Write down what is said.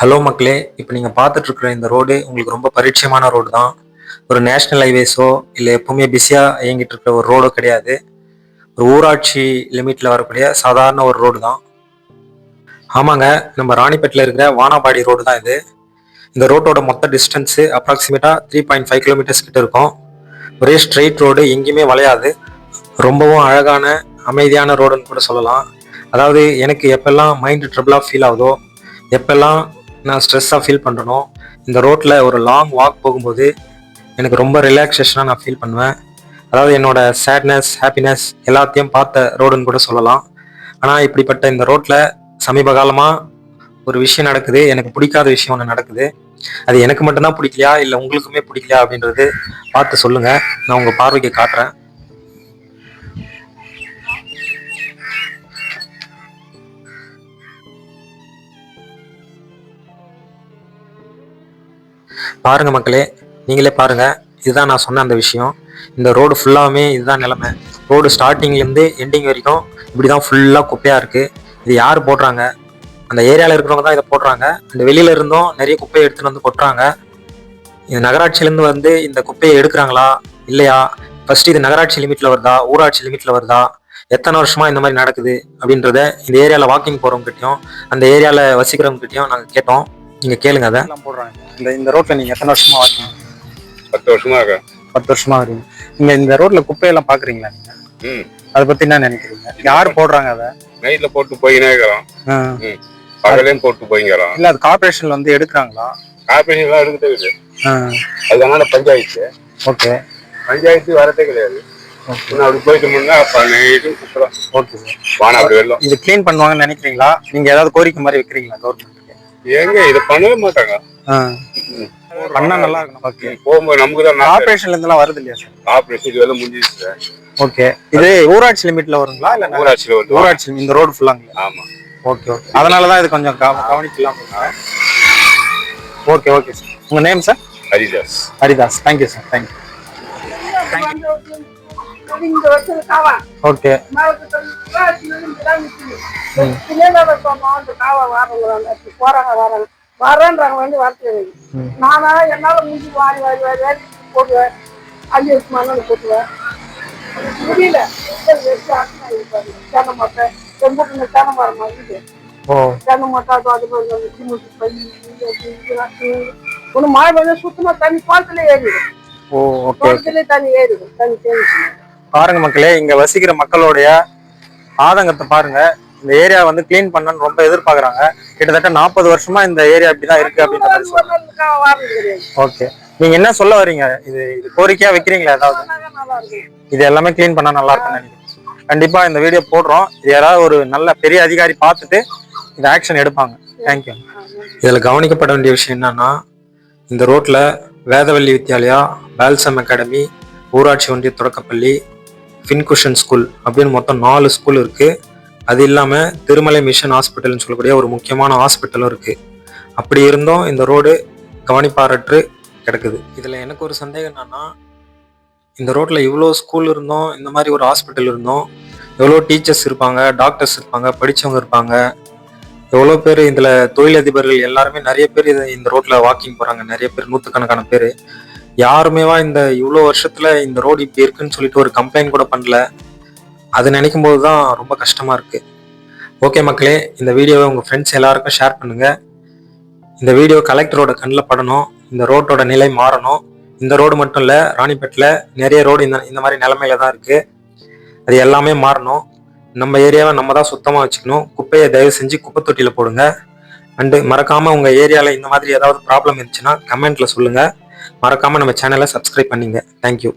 Hello மக்களே, இப்போ நீங்கள் பார்த்துட்டு இருக்கிற இந்த ரோடு உங்களுக்கு ரொம்ப பரிச்சயமான ரோடு தான். ஒரு நேஷ்னல் ஹைவேஸோ இல்லை எப்பவுமே பிஸியாக இயங்கிட்டு இருக்கிற ஒரு ரோடோ கிடையாது. ஒரு ஊராட்சி லிமிட்டில் வரக்கூடிய சாதாரண ஒரு ரோடு தான். ஆமாங்க, நம்ம ராணிப்பேட்டில் இருக்கிற வானாபாடி ரோடு தான் இது. இந்த ரோட்டோட மொத்த டிஸ்டன்ஸு அப்ராக்சிமேட்டாக 3.5 கிலோமீட்டர்ஸ் கிட்ட இருக்கும். ஒரே ஸ்ட்ரெயிட் ரோடு, எங்கேயுமே வளையாது. ரொம்பவும் அழகான அமைதியான ரோடுன்னு கூட சொல்லலாம். அதாவது எனக்கு எப்பெல்லாம் மைண்டு ட்ரபிளாக ஃபீல் ஆகுதோ, எப்பெல்லாம் நான் ஸ்ட்ரெஸ்ஸாக ஃபீல் பண்ணுறனோ, இந்த ரோட்டில் ஒரு லாங் வாக் போகும்போது எனக்கு ரொம்ப ரிலாக்ஸேஷனாக நான் ஃபீல் பண்ணுவேன். அதாவது என்னோட சேட்னஸ், ஹாப்பினஸ் எல்லாத்தையும் பார்த்த ரோடுன்னு கூட சொல்லலாம். ஆனால் இப்படிப்பட்ட இந்த ரோட்டில் சமீப காலமாக ஒரு விஷயம் நடக்குது. எனக்கு பிடிக்காத விஷயம் ஒன்று நடக்குது. அது எனக்கு மட்டும்தான் பிடிக்கலையா இல்லை உங்களுக்குமே பிடிக்கலையா அப்படின்றது பார்த்து சொல்லுங்கள். நான் உங்கள் பார்வைக்கு காட்டுறேன். பாருங்க மக்களே, நீங்களே பாருங்க. இதுதான் நான் சொன்ன அந்த விஷயம். இந்த ரோடு ஃபுல்லாமே இதுதான் நிலைமை. ரோடு ஸ்டார்டிங்லேருந்து எண்டிங் வரைக்கும் இப்படி தான் ஃபுல்லாக குப்பையாக இருக்குது. இது யார் போடுறாங்க? அந்த ஏரியாவில் இருக்கிறவங்க தான் இதை போடுறாங்க. அந்த வெளியில இருந்தும் நிறைய குப்பையை எடுத்துகிட்டு வந்து கொட்டுறாங்க. இந்த நகராட்சியிலேருந்து வந்து இந்த குப்பையை எடுக்கிறாங்களா இல்லையா? ஃபர்ஸ்ட் இது நகராட்சி லிமிட்டில் வருதா, ஊராட்சி லிமிட்டில் வருதா, எத்தனை வருஷமா இந்த மாதிரி நடக்குது அப்படின்றத இந்த ஏரியாவில் வாக்கிங் போகிறவங்ககிட்டையும் அந்த ஏரியாவில் வசிக்கிறவங்ககிட்டையும் நாங்கள் கேட்டோம். நீங்க கேளுங்க. அதை போடுறாங்க. இந்த ரோட்ல நீங்க எத்தனை வருஷமா வாக்கிங்? 10 வருஷமா இருக்கேன். 10 வருஷமா வரீங்க. நீங்க இந்த ரோட்ல குப்பையெல்லாம் பாக்குறீங்களா நீங்க? அதை பத்தி என்ன நினைக்கிறீங்க? யார் போடுறாங்க? அதை நைட்ல போட்டு போயினே இருக்கிறோம். பகலையும் போட்டு போய்க்கிறோம். இல்ல அது கார்பரேஷன்ல வந்து எடுக்கிறாங்களா? கார்பரேஷன் எல்லாம் எடுக்கவே இல்லை. அதனால பஞ்சாயத்து. ஓகே. பஞ்சாயத்து வரதே கிடையாது. அப்படி போயிட்டு முன்னா நைட்டு குப்பலாம். Okay sir. வானா அப்படி வெள்ளம். இது கிளீன் பண்ணுவாங்கன்னு நினைக்கிறீங்களா? நீங்க ஏதாவது கோரிக்கை மாதிரி வைக்கிறீங்களா கவர்மெண்ட்? ஏங்க இதை பண்ணவே மாட்டாங்க. பண்ணா நல்லா இருக்கும். ஓகே. போகும்போது நமக்கு தான் ஆபரேஷன்ல இருந்தெல்லாம் வருது இல்லையா சார்? ஆபரேஷன் இதெல்லாம் முடிஞ்சிச்சு சார். ஓகே. இது ஊராட்சி லிமிட்ல வருங்களா இல்ல ஊராட்சியில வருது? ஊராட்சி இந்த ரோடு ஃபுல்லாங்க. ஆமா. Okay okay. அதனால தான் இது கொஞ்சம் கவனிக்கலாம். Okay okay sir. உங்க name sir? Haridas. Haridas. Thank you sir. Thank you. Okay. வரேன்றாங்க வந்து வரத்து நானா என்னால முடிஞ்சு வாரி வாரி வாரி வாரி போடுவேன். 5 வருஷம் போட்டுவேன். முடியல. தென்னை மட்டை செம்புட்டு தென்னை மரம் வாங்கிட்டு தென்னை மட்டை அது ஒண்ணு மழை பெய்ஞ்சா சுத்தமா தண்ணி குளத்துல ஏறிடும். குளத்துல தண்ணி ஏறிடும். தண்ணி தேங்கிச்சு. பாருங்க மக்களே, இங்க வசிக்கிற மக்களுடைய ஆதங்கத்தை பாருங்க. இந்த ஏரியா வந்து கிளீன் பண்ணணும்னு ரொம்ப எதிர்பார்க்கறாங்க. கிட்டத்தட்ட 40 வருஷமா இந்த ஏரியா இப்படிதான் இருக்கு அப்படின்னு. ஓகே. நீங்க என்ன சொல்ல வரீங்க? இது கோரிக்கையா வைக்கிறீங்களா ஏதாவது? இது எல்லாமே கிளீன் பண்ணா நல்லா இருக்கும்னு நினைக்கிறேன். கண்டிப்பா இந்த வீடியோ போடுறோம். இது யாராவது ஒரு நல்ல பெரிய அதிகாரி பார்த்துட்டு இந்த ஆக்ஷன் எடுப்பாங்க. தேங்க்யூ. இதுல கவனிக்கப்பட வேண்டிய விஷயம் என்னன்னா, இந்த ரோட்ல வேதவல்லி வித்யாலயா, பால்சம் அகாடமி, ஊராட்சி ஒன்றிய தொடக்கப்பள்ளி, ஃபின்குஷன் ஸ்கூல் அப்படின்னு மொத்தம் 4 ஸ்கூல் இருக்கு. அது இல்லாமல் திருமலை மிஷன் ஹாஸ்பிட்டல்னு சொல்லக்கூடிய ஒரு முக்கியமான ஹாஸ்பிட்டலும் இருக்குது. அப்படி இருந்தும் இந்த ரோடு கவனிப்பாரற்று கிடக்குது. இதில் எனக்கு ஒரு சந்தேகம் என்னன்னா, இந்த ரோட்டில் இவ்வளோ ஸ்கூல் இருந்தோம், இந்த மாதிரி ஒரு ஹாஸ்பிட்டல் இருந்தோம், எவ்வளோ டீச்சர்ஸ் இருப்பாங்க, டாக்டர்ஸ் இருப்பாங்க, படித்தவங்க இருப்பாங்க, எவ்வளோ பேர் இதில் தொழிலதிபர்கள் எல்லாருமே நிறைய பேர் இந்த ரோட்டில் வாக்கிங் போகிறாங்க. நிறைய பேர், நூற்றுக்கணக்கான பேர். யாருமேவா இந்த இவ்வளோ வருஷத்தில் இந்த ரோடு இப்படி இருக்குன்னு சொல்லிட்டு ஒரு கம்ப்ளைண்ட் கூட பண்ணல. அது நினைக்கும் போது தான் ரொம்ப கஷ்டமாக இருக்குது. ஓகே மக்களே, இந்த வீடியோவை உங்கள் ஃப்ரெண்ட்ஸ் எல்லாருக்கும் ஷேர் பண்ணுங்கள். இந்த வீடியோ கலெக்டரோட கண்ணில் படணும். இந்த ரோட்டோட நிலை மாறணும். இந்த ரோடு மட்டும் இல்லை, ராணிப்பேட்டில் நிறைய ரோடு இந்த மாதிரி நிலைமையில தான் இருக்குது. அது எல்லாமே மாறணும். நம்ம ஏரியாவை நம்ம தான் சுத்தமாக வச்சுக்கணும். குப்பையை தயவு செஞ்சு குப்பை தொட்டியில் போடுங்க. அண்டு மறக்காமல் உங்கள் ஏரியாவில் இந்த மாதிரி ஏதாவது ப்ராப்ளம் இருந்துச்சுன்னா கமெண்ட்டில் சொல்லுங்கள். மறக்காமல் நம்ம சேனலை சப்ஸ்கிரைப் பண்ணிங்க. தேங்க்யூ.